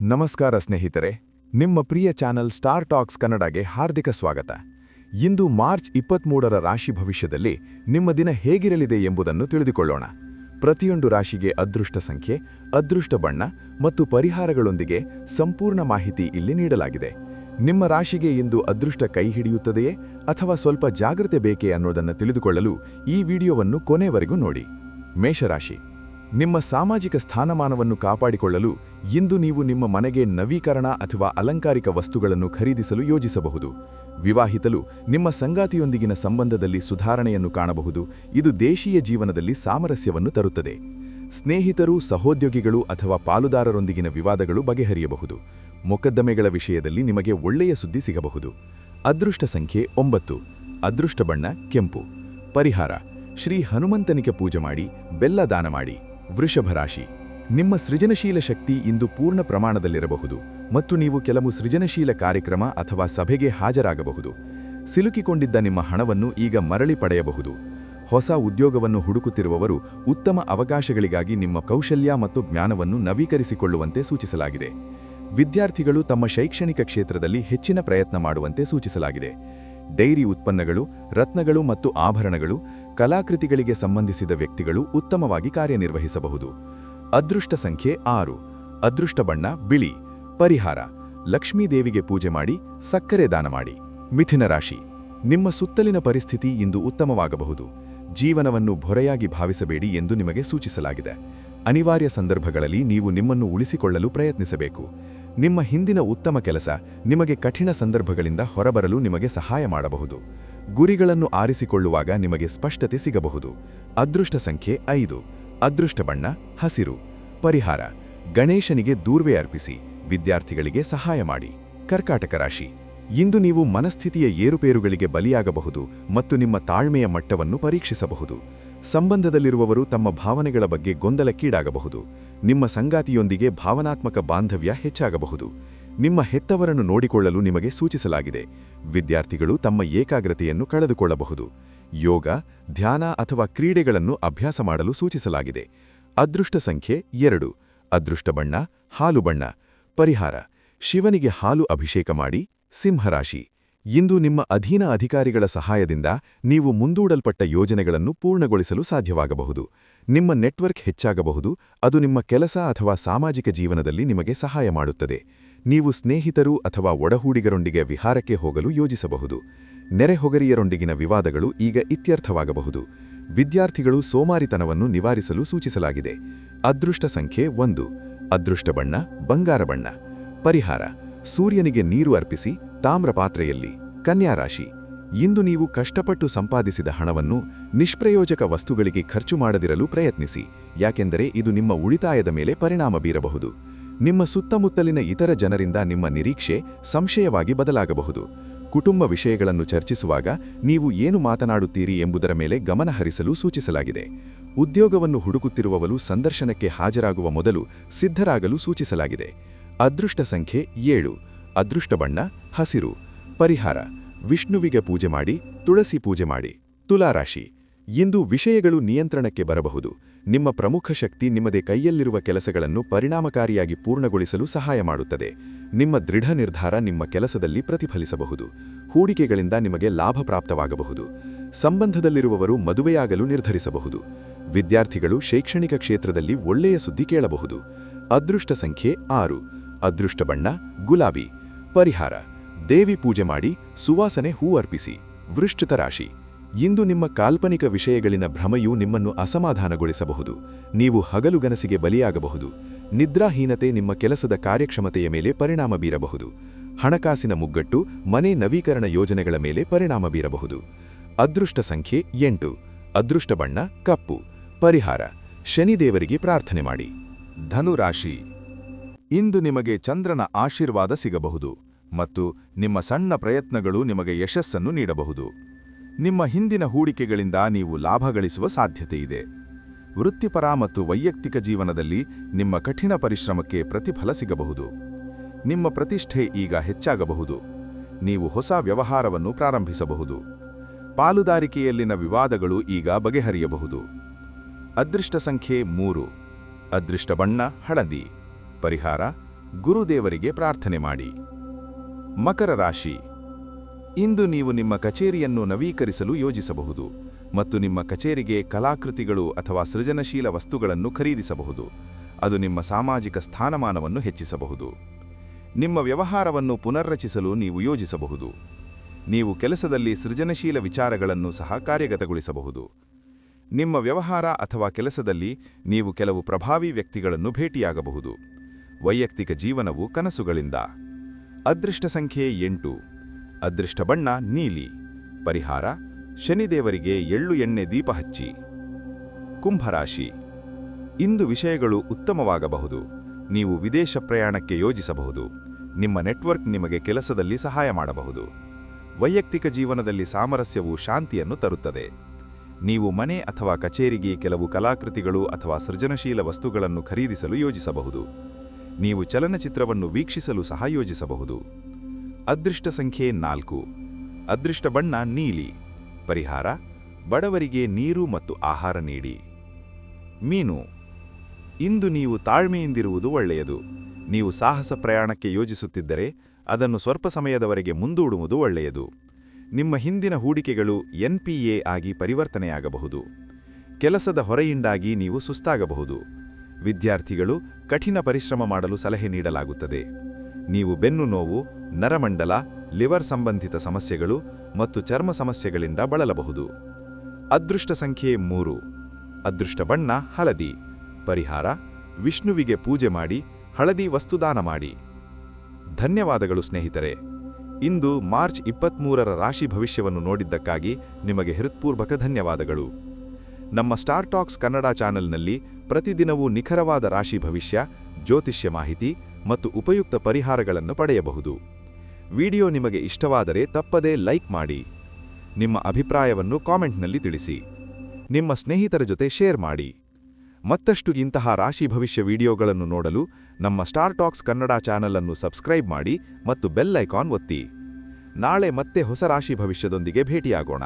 ನಮಸ್ಕಾರ ಸ್ನೇಹಿತರೆ, ನಿಮ್ಮ ಪ್ರಿಯ ಚಾನೆಲ್ ಸ್ಟಾರ್ ಟಾಕ್ಸ್ ಕನ್ನಡಗೆ ಹಾರ್ದಿಕ ಸ್ವಾಗತ. ಇಂದು ಮಾರ್ಚ್ 23ರ ರಾಶಿ ಭವಿಷ್ಯದಲ್ಲಿ ನಿಮ್ಮ ದಿನ ಹೇಗಿರಲಿದೆ ಎಂಬುದನ್ನು ತಿಳಿದುಕೊಳ್ಳೋಣ. ಪ್ರತಿಯೊಂದು ರಾಶಿಗೆ ಅದೃಷ್ಟ ಸಂಖ್ಯೆ, ಅದೃಷ್ಟ ಬಣ್ಣ ಮತ್ತು ಪರಿಹಾರಗಳೊಂದಿಗೆ ಸಂಪೂರ್ಣ ಮಾಹಿತಿ ಇಲ್ಲಿ ನೀಡಲಾಗಿದೆ. ನಿಮ್ಮ ರಾಶಿಗೆ ಇಂದು ಅದೃಷ್ಟ ಕೈ ಹಿಡಿಯುತ್ತದೆಯೇ ಅಥವಾ ಸ್ವಲ್ಪ ಜಾಗ್ರತೆ ಬೇಕೇ ಅನ್ನೋದನ್ನು ತಿಳಿದುಕೊಳ್ಳಲು ಈ ವಿಡಿಯೋವನ್ನು ಕೊನೆವರೆಗೂ ನೋಡಿ. ಮೇಷರಾಶಿ, ನಿಮ್ಮ ಸಾಮಾಜಿಕ ಸ್ಥಾನಮಾನವನ್ನು ಕಾಪಾಡಿಕೊಳ್ಳಲು ಇಂದು ನೀವು ನಿಮ್ಮ ಮನೆಗೆ ನವೀಕರಣ ಅಥವಾ ಅಲಂಕಾರಿಕ ವಸ್ತುಗಳನ್ನು ಖರೀದಿಸಲು ಯೋಜಿಸಬಹುದು. ವಿವಾಹಿತರು ನಿಮ್ಮ ಸಂಗಾತಿಯೊಂದಿಗಿನ ಸಂಬಂಧದಲ್ಲಿ ಸುಧಾರಣೆಯನ್ನು ಕಾಣಬಹುದು. ಇದು ದೇಶೀಯ ಜೀವನದಲ್ಲಿ ಸಾಮರಸ್ಯವನ್ನು ತರುತ್ತದೆ. ಸ್ನೇಹಿತರು, ಸಹೋದ್ಯೋಗಿಗಳು ಅಥವಾ ಪಾಲುದಾರರೊಂದಿಗಿನ ವಿವಾದಗಳು ಬಗೆಹರಿಯಬಹುದು. ಮೊಕದ್ದಮೆಗಳ ವಿಷಯದಲ್ಲಿ ನಿಮಗೆ ಒಳ್ಳೆಯ ಸುದ್ದಿ ಸಿಗಬಹುದು. ಅದೃಷ್ಟ ಸಂಖ್ಯೆ 9. ಅದೃಷ್ಟ ಬಣ್ಣ ಕೆಂಪು. ಪರಿಹಾರ: ಶ್ರೀ ಹನುಮಂತನಿಗೆ ಪೂಜೆ ಮಾಡಿ, ಬೆಲ್ಲ ದಾನ ಮಾಡಿ. ವೃಷಭ ರಾಶಿ, ನಿಮ್ಮ ಸೃಜನಶೀಲ ಶಕ್ತಿ ಇಂದು ಪೂರ್ಣ ಪ್ರಮಾಣದಲ್ಲಿರಬಹುದು ಮತ್ತು ನೀವು ಕೆಲವು ಸೃಜನಶೀಲ ಕಾರ್ಯಕ್ರಮ ಅಥವಾ ಸಭೆಗೆ ಹಾಜರಾಗಬಹುದು. ಸಿಲುಕಿಕೊಂಡಿದ್ದ ನಿಮ್ಮ ಹಣವನ್ನು ಈಗ ಮರಳಿ ಪಡೆಯಬಹುದು. ಹೊಸ ಉದ್ಯೋಗವನ್ನು ಹುಡುಕುತ್ತಿರುವವರು ಉತ್ತಮ ಅವಕಾಶಗಳಿಗಾಗಿ ನಿಮ್ಮ ಕೌಶಲ್ಯ ಮತ್ತು ಜ್ಞಾನವನ್ನು ನವೀಕರಿಸಿಕೊಳ್ಳುವಂತೆ ಸೂಚಿಸಲಾಗಿದೆ. ವಿದ್ಯಾರ್ಥಿಗಳು ತಮ್ಮ ಶೈಕ್ಷಣಿಕ ಕ್ಷೇತ್ರದಲ್ಲಿ ಹೆಚ್ಚಿನ ಪ್ರಯತ್ನ ಮಾಡುವಂತೆ ಸೂಚಿಸಲಾಗಿದೆ. ಡೈರಿ ಉತ್ಪನ್ನಗಳು, ರತ್ನಗಳು ಮತ್ತು ಆಭರಣಗಳು, ಕಲಾಕೃತಿಗಳಿಗೆ ಸಂಬಂಧಿಸಿದ ವ್ಯಕ್ತಿಗಳು ಉತ್ತಮವಾಗಿ ಕಾರ್ಯನಿರ್ವಹಿಸಬಹುದು. ಅದೃಷ್ಟ ಸಂಖ್ಯೆ 6. ಅದೃಷ್ಟ ಬಣ್ಣ ಬಿಳಿ. ಪರಿಹಾರ: ಲಕ್ಷ್ಮೀದೇವಿಗೆ ಪೂಜೆ ಮಾಡಿ, ಸಕ್ಕರೆ ದಾನ ಮಾಡಿ. ಮಿಥುನ ರಾಶಿ, ನಿಮ್ಮ ಸುತ್ತಲಿನ ಪರಿಸ್ಥಿತಿ ಇಂದು ಉತ್ತಮವಾಗಬಹುದು. ಜೀವನವನ್ನು ಹೊರೆಯಾಗಿ ಭಾವಿಸಬೇಡಿ ಎಂದು ನಿಮಗೆ ಸೂಚಿಸಲಾಗಿದೆ. ಅನಿವಾರ್ಯ ಸಂದರ್ಭಗಳಲ್ಲಿ ನೀವು ನಿಮ್ಮನ್ನು ಉಳಿಸಿಕೊಳ್ಳಲು ಪ್ರಯತ್ನಿಸಬೇಕು. ನಿಮ್ಮ ಹಿಂದಿನ ಉತ್ತಮ ಕೆಲಸ ನಿಮಗೆ ಕಠಿಣ ಸಂದರ್ಭಗಳಿಂದ ಹೊರಬರಲು ನಿಮಗೆ ಸಹಾಯ ಮಾಡಬಹುದು. ಗುರಿಗಳನ್ನು ಆರಿಸಿಕೊಳ್ಳುವಾಗ ನಿಮಗೆ ಸ್ಪಷ್ಟತೆ ಸಿಗಬಹುದು. ಅದೃಷ್ಟ ಸಂಖ್ಯೆ 5. ಅದೃಷ್ಟ ಬಣ್ಣ ಹಸಿರು. ಪರಿಹಾರ: ಗಣೇಶನಿಗೆ ದೂರ್ವೆ ಅರ್ಪಿಸಿ, ವಿದ್ಯಾರ್ಥಿಗಳಿಗೆ ಸಹಾಯ ಮಾಡಿ. ಕರ್ಕಾಟಕ ರಾಶಿ, ಇಂದು ನೀವು ಮನಸ್ಥಿತಿಯ ಏರುಪೇರುಗಳಿಗೆ ಬಲಿಯಾಗಬಹುದು ಮತ್ತು ನಿಮ್ಮ ತಾಳ್ಮೆಯ ಮಟ್ಟವನ್ನು ಪರೀಕ್ಷಿಸಬಹುದು. ಸಂಬಂಧದಲ್ಲಿರುವವರು ತಮ್ಮ ಭಾವನೆಗಳ ಬಗ್ಗೆ ಗೊಂದಲಕ್ಕೀಡಾಗಬಹುದು. ನಿಮ್ಮ ಸಂಗಾತಿಯೊಂದಿಗೆ ಭಾವನಾತ್ಮಕ ಬಾಂಧವ್ಯ ಹೆಚ್ಚಾಗಬಹುದು. ನಿಮ್ಮ ಹೆತ್ತವರನ್ನು ನೋಡಿಕೊಳ್ಳಲು ನಿಮಗೆ ಸೂಚಿಸಲಾಗಿದೆ. ವಿದ್ಯಾರ್ಥಿಗಳು ತಮ್ಮ ಏಕಾಗ್ರತೆಯನ್ನು ಕಳೆದುಕೊಳ್ಳಬಹುದು. ಯೋಗ, ಧ್ಯಾನ ಅಥವಾ ಕ್ರೀಡೆಗಳನ್ನು ಅಭ್ಯಾಸ ಮಾಡಲು ಸೂಚಿಸಲಾಗಿದೆ. ಅದೃಷ್ಟ ಸಂಖ್ಯೆ 2. ಅದೃಷ್ಟ ಬಣ್ಣ ಹಾಲು ಬಣ್ಣ. ಪರಿಹಾರ: ಶಿವನಿಗೆ ಹಾಲು ಅಭಿಷೇಕ ಮಾಡಿ. ಸಿಂಹರಾಶಿ, ಇಂದು ನಿಮ್ಮ ಅಧೀನ ಅಧಿಕಾರಿಗಳ ಸಹಾಯದಿಂದ ನೀವು ಮುಂದೂಡಲ್ಪಟ್ಟ ಯೋಜನೆಗಳನ್ನು ಪೂರ್ಣಗೊಳಿಸಲು ಸಾಧ್ಯವಾಗಬಹುದು. ನಿಮ್ಮ ನೆಟ್ವರ್ಕ್ ಹೆಚ್ಚಾಗಬಹುದು. ಅದು ನಿಮ್ಮ ಕೆಲಸ ಅಥವಾ ಸಾಮಾಜಿಕ ಜೀವನದಲ್ಲಿ ನಿಮಗೆ ಸಹಾಯ ಮಾಡುತ್ತದೆ. ನೀವು ಸ್ನೇಹಿತರು ಅಥವಾ ಒಡಹೂಡಿಗರೊಂದಿಗೆ ವಿಹಾರಕ್ಕೆ ಹೋಗಲು ಯೋಜಿಸಬಹುದು. ನೆರೆಹೊಗರಿಯರೊಂದಿಗಿನ ವಿವಾದಗಳು ಈಗ ಇತ್ಯರ್ಥವಾಗಬಹುದು. ವಿದ್ಯಾರ್ಥಿಗಳು ಸೋಮಾರಿತನವನ್ನು ನಿವಾರಿಸಲು ಸೂಚಿಸಲಾಗಿದೆ. ಅದೃಷ್ಟ ಸಂಖ್ಯೆ 1. ಅದೃಷ್ಟ ಬಣ್ಣ ಬಂಗಾರ ಬಣ್ಣ. ಪರಿಹಾರ: ಸೂರ್ಯನಿಗೆ ನೀರು ಅರ್ಪಿಸಿ, ತಾಮ್ರ ಪಾತ್ರೆಯಲ್ಲಿ. ಕನ್ಯಾ ರಾಶಿ, ಇಂದು ನೀವು ಕಷ್ಟಪಟ್ಟು ಸಂಪಾದಿಸಿದ ಹಣವನ್ನು ನಿಷ್ಪ್ರಯೋಜಕ ವಸ್ತುಗಳಿಗೆ ಖರ್ಚು ಮಾಡದಿರಲು ಪ್ರಯತ್ನಿಸಿ, ಯಾಕೆಂದರೆ ಇದು ನಿಮ್ಮ ಉಳಿತಾಯದ ಮೇಲೆ ಪರಿಣಾಮ ಬೀರಬಹುದು. ನಿಮ್ಮ ಸುತ್ತಮುತ್ತಲಿನ ಇತರ ಜನರಿಂದ ನಿಮ್ಮ ನಿರೀಕ್ಷೆ ಸಂಶಯವಾಗಿ ಬದಲಾಗಬಹುದು. ಕುಟುಂಬ ವಿಷಯಗಳನ್ನು ಚರ್ಚಿಸುವಾಗ ನೀವು ಏನು ಮಾತನಾಡುತ್ತೀರಿ ಎಂಬುದರ ಮೇಲೆ ಗಮನ ಹರಿಸಲು ಸೂಚಿಸಲಾಗಿದೆ. ಉದ್ಯೋಗವನ್ನು ಹುಡುಕುತ್ತಿರುವವರು ಸಂದರ್ಶನಕ್ಕೆ ಹಾಜರಾಗುವ ಮೊದಲು ಸಿದ್ಧರಾಗಲು ಸೂಚಿಸಲಾಗಿದೆ. ಅದೃಷ್ಟ ಸಂಖ್ಯೆ 7. ಅದೃಷ್ಟ ಬಣ್ಣ ಹಸಿರು. ಪರಿಹಾರ: ವಿಷ್ಣುವಿಗೆ ಪೂಜೆ ಮಾಡಿ, ತುಳಸಿ ಪೂಜೆ ಮಾಡಿ. ತುಲಾರಾಶಿ, ಇಂದು ವಿಷಯಗಳು ನಿಯಂತ್ರಣಕ್ಕೆ ಬರಬಹುದು. ನಿಮ್ಮ ಪ್ರಮುಖ ಶಕ್ತಿ ನಿಮ್ಮದೇ ಕೈಯಲ್ಲಿರುವ ಕೆಲಸಗಳನ್ನು ಪರಿಣಾಮಕಾರಿಯಾಗಿ ಪೂರ್ಣಗೊಳಿಸಲು ಸಹಾಯ ಮಾಡುತ್ತದೆ. ನಿಮ್ಮ ದೃಢ ನಿರ್ಧಾರ ನಿಮ್ಮ ಕೆಲಸದಲ್ಲಿ ಪ್ರತಿಫಲಿಸಬಹುದು. ಹೂಡಿಕೆಗಳಿಂದ ನಿಮಗೆ ಲಾಭ ಪ್ರಾಪ್ತವಾಗಬಹುದು. ಸಂಬಂಧದಲ್ಲಿರುವವರು ಮದುವೆಯಾಗಲು ನಿರ್ಧರಿಸಬಹುದು. ವಿದ್ಯಾರ್ಥಿಗಳು ಶೈಕ್ಷಣಿಕ ಕ್ಷೇತ್ರದಲ್ಲಿ ಒಳ್ಳೆಯ ಸುದ್ದಿ ಕೇಳಬಹುದು. ಅದೃಷ್ಟ ಸಂಖ್ಯೆ 6. ಅದೃಷ್ಟ ಬಣ್ಣ ಗುಲಾಬಿ. ಪರಿಹಾರ: ದೇವಿ ಪೂಜೆ ಮಾಡಿ, ಸುವಾಸನೆ ಹೂ ಅರ್ಪಿಸಿ. ವೃಶ್ಚಿಕ ರಾಶಿ, ಇಂದು ನಿಮ್ಮ ಕಾಲ್ಪನಿಕ ವಿಷಯಗಳಿನ ಭ್ರಮೆಯು ನಿಮ್ಮನ್ನು ಅಸಮಾಧಾನಗೊಳಿಸಬಹುದು. ನೀವು ಹಗಲುಗನಸಿಗೆ ಬಲಿಯಾಗಬಹುದು. ನಿದ್ರಾಹೀನತೆ ನಿಮ್ಮ ಕೆಲಸದ ಕಾರ್ಯಕ್ಷಮತೆಯ ಮೇಲೆ ಪರಿಣಾಮ ಬೀರಬಹುದು. ಹಣಕಾಸಿನ ಮುಗ್ಗಟ್ಟು ಮನೆ ನವೀಕರಣ ಯೋಜನೆಗಳ ಮೇಲೆ ಪರಿಣಾಮ ಬೀರಬಹುದು. ಅದೃಷ್ಟ ಸಂಖ್ಯೆ 8. ಅದೃಷ್ಟ ಬಣ್ಣ ಕಪ್ಪು. ಪರಿಹಾರ: ಶನಿದೇವರಿಗೆ ಪ್ರಾರ್ಥನೆ ಮಾಡಿ. ಧನುರಾಶಿ, ಇಂದು ನಿಮಗೆ ಚಂದ್ರನ ಆಶೀರ್ವಾದ ಸಿಗಬಹುದು ಮತ್ತು ನಿಮ್ಮ ಸಣ್ಣ ಪ್ರಯತ್ನಗಳು ನಿಮಗೆ ಯಶಸ್ಸನ್ನು ನೀಡಬಹುದು. ನಿಮ್ಮ ಹಿಂದಿನ ಹೂಡಿಕೆಗಳಿಂದ ನೀವು ಲಾಭ ಗಳಿಸುವ ಸಾಧ್ಯತೆಯಿದೆ. ವೃತ್ತಿಪರ ಮತ್ತು ವೈಯಕ್ತಿಕ ಜೀವನದಲ್ಲಿ ನಿಮ್ಮ ಕಠಿಣ ಪರಿಶ್ರಮಕ್ಕೆ ಪ್ರತಿಫಲ ಸಿಗಬಹುದು. ನಿಮ್ಮ ಪ್ರತಿಷ್ಠೆ ಈಗ ಹೆಚ್ಚಾಗಬಹುದು. ನೀವು ಹೊಸ ವ್ಯವಹಾರವನ್ನು ಪ್ರಾರಂಭಿಸಬಹುದು. ಪಾಲುದಾರಿಕೆಯಲ್ಲಿನ ವಿವಾದಗಳು ಈಗ ಬಗೆಹರಿಯಬಹುದು. ಅದೃಷ್ಟ ಸಂಖ್ಯೆ 3. ಅದೃಷ್ಟ ಬಣ್ಣ ಹಳದಿ. ಪರಿಹಾರ: ಗುರುದೇವರಿಗೆ ಪ್ರಾರ್ಥನೆ ಮಾಡಿ. ಮಕರ ರಾಶಿ. ಇಂದು ನೀವು ನಿಮ್ಮ ಕಚೇರಿಯನ್ನು ನವೀಕರಿಸಲು ಯೋಜಿಸಬಹುದು ಮತ್ತು ನಿಮ್ಮ ಕಚೇರಿಗೆ ಕಲಾಕೃತಿಗಳು ಅಥವಾ ಸೃಜನಶೀಲ ವಸ್ತುಗಳನ್ನು ಖರೀದಿಸಬಹುದು. ಅದು ನಿಮ್ಮ ಸಾಮಾಜಿಕ ಸ್ಥಾನಮಾನವನ್ನು ಹೆಚ್ಚಿಸಬಹುದು. ನಿಮ್ಮ ವ್ಯವಹಾರವನ್ನು ಪುನರ್ರಚಿಸಲು ನೀವು ಯೋಜಿಸಬಹುದು. ನೀವು ಕೆಲಸದಲ್ಲಿ ಸೃಜನಶೀಲ ವಿಚಾರಗಳನ್ನು ಸಹ ಕಾರ್ಯಗತಗೊಳಿಸಬಹುದು. ನಿಮ್ಮ ವ್ಯವಹಾರ ಅಥವಾ ಕೆಲಸದಲ್ಲಿ ನೀವು ಕೆಲವು ಪ್ರಭಾವಿ ವ್ಯಕ್ತಿಗಳನ್ನು ಭೇಟಿಯಾಗಬಹುದು. ವೈಯಕ್ತಿಕ ಜೀವನವು ಕನಸುಗಳಿಂದ. ಅದೃಷ್ಟ ಸಂಖ್ಯೆ 8. ಅದೃಷ್ಟ ಬಣ್ಣ ನೀಲಿ. ಪರಿಹಾರ: ಶನಿದೇವರಿಗೆ ಎಳ್ಳು ಎಣ್ಣೆ ದೀಪ ಹಚ್ಚಿ. ಕುಂಭರಾಶಿ. ಇಂದು ವಿಷಯಗಳು ಉತ್ತಮವಾಗಬಹುದು. ನೀವು ವಿದೇಶ ಪ್ರಯಾಣಕ್ಕೆ ಯೋಜಿಸಬಹುದು. ನಿಮ್ಮ ನೆಟ್ವರ್ಕ್ ನಿಮಗೆ ಕೆಲಸದಲ್ಲಿ ಸಹಾಯ ಮಾಡಬಹುದು. ವೈಯಕ್ತಿಕ ಜೀವನದಲ್ಲಿ ಸಾಮರಸ್ಯವು ಶಾಂತಿಯನ್ನು ತರುತ್ತದೆ. ನೀವು ಮನೆ ಅಥವಾ ಕಚೇರಿಗೆ ಕೆಲವು ಕಲಾಕೃತಿಗಳು ಅಥವಾ ಸೃಜನಶೀಲ ವಸ್ತುಗಳನ್ನು ಖರೀದಿಸಲು ಯೋಜಿಸಬಹುದು. ನೀವು ಚಲನಚಿತ್ರವನ್ನು ವೀಕ್ಷಿಸಲು ಸಹ ಯೋಜಿಸಬಹುದು. ಅದೃಷ್ಟ ಸಂಖ್ಯೆ 4. ಅದೃಷ್ಟ ಬಣ್ಣ ನೀಲಿ. ಪರಿಹಾರ: ಬಡವರಿಗೆ ನೀರು ಮತ್ತು ಆಹಾರ ನೀಡಿ. ಮೀನು. ಇಂದು ನೀವು ತಾಳ್ಮೆಯಿಂದಿರುವುದು ಒಳ್ಳೆಯದು. ನೀವು ಸಾಹಸ ಪ್ರಯಾಣಕ್ಕೆ ಯೋಜಿಸುತ್ತಿದ್ದರೆ ಅದನ್ನು ಸ್ವಲ್ಪ ಸಮಯದವರೆಗೆ ಮುಂದೂಡುವುದು ಒಳ್ಳೆಯದು. ನಿಮ್ಮ ಹಿಂದಿನ ಹೂಡಿಕೆಗಳು NPA ಆಗಿ ಪರಿವರ್ತನೆಯಾಗಬಹುದು. ಕೆಲಸದ ಹೊರೆಯಿಂದಾಗಿ ನೀವು ಸುಸ್ತಾಗಬಹುದು. ವಿದ್ಯಾರ್ಥಿಗಳು ಕಠಿಣ ಪರಿಶ್ರಮ ಮಾಡಲು ಸಲಹೆ ನೀಡಲಾಗುತ್ತದೆ. ನೀವು ಬೆನ್ನು ನೋವು, ನರಮಂಡಲ, ಲಿವರ್ ಸಂಬಂಧಿತ ಸಮಸ್ಯೆಗಳು ಮತ್ತು ಚರ್ಮ ಸಮಸ್ಯೆಗಳಿಂದ ಬಳಲಬಹುದು. ಅದೃಷ್ಟ ಸಂಖ್ಯೆ 3. ಅದೃಷ್ಟ ಬಣ್ಣ ಹಳದಿ. ಪರಿಹಾರ: ವಿಷ್ಣುವಿಗೆ ಪೂಜೆ ಮಾಡಿ ಹಳದಿ ವಸ್ತುದಾನ ಮಾಡಿ. ಧನ್ಯವಾದಗಳು ಸ್ನೇಹಿತರೆ. ಇಂದು ಮಾರ್ಚ್ 23ರ ರಾಶಿ ಭವಿಷ್ಯವನ್ನು ನೋಡಿದ್ದಕ್ಕಾಗಿ ನಿಮಗೆ ಹೃತ್ಪೂರ್ವಕ ಧನ್ಯವಾದಗಳು. ನಮ್ಮ ಸ್ಟಾರ್ ಟಾಕ್ಸ್ ಕನ್ನಡ ಚಾನೆಲ್ನಲ್ಲಿ ಪ್ರತಿದಿನವೂ ನಿಖರವಾದ ರಾಶಿ ಭವಿಷ್ಯ, ಜ್ಯೋತಿಷ್ಯ ಮಾಹಿತಿ ಮತ್ತು ಉಪಯುಕ್ತ ಪರಿಹಾರಗಳನ್ನು ಪಡೆಯಬಹುದು. ವಿಡಿಯೋ ನಿಮಗೆ ಇಷ್ಟವಾದರೆ ತಪ್ಪದೇ ಲೈಕ್ ಮಾಡಿ. ನಿಮ್ಮ ಅಭಿಪ್ರಾಯವನ್ನು ಕಾಮೆಂಟ್ನಲ್ಲಿ ತಿಳಿಸಿ. ನಿಮ್ಮ ಸ್ನೇಹಿತರ ಜೊತೆ ಶೇರ್ ಮಾಡಿ. ಮತ್ತಷ್ಟು ಇಂತಹ ರಾಶಿ ಭವಿಷ್ಯ ವಿಡಿಯೋಗಳನ್ನು ನೋಡಲು ನಮ್ಮ ಸ್ಟಾರ್ ಟಾಕ್ಸ್ ಕನ್ನಡ ಚಾನೆಲ್ ಅನ್ನು ಸಬ್ಸ್ಕ್ರೈಬ್ ಮಾಡಿ ಮತ್ತು ಬೆಲ್ ಐಕಾನ್ ಒತ್ತಿ. ನಾಳೆ ಮತ್ತೆ ಹೊಸ ರಾಶಿ ಭವಿಷ್ಯದೊಂದಿಗೆ ಭೇಟಿಯಾಗೋಣ.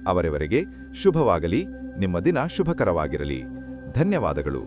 ಅವರೆವರೆಗೆ ಶುಭವಾಗಲಿ. ನಿಮ್ಮ ದಿನ ಶುಭಕರವಾಗಿರಲಿ. ಧನ್ಯವಾದಗಳು.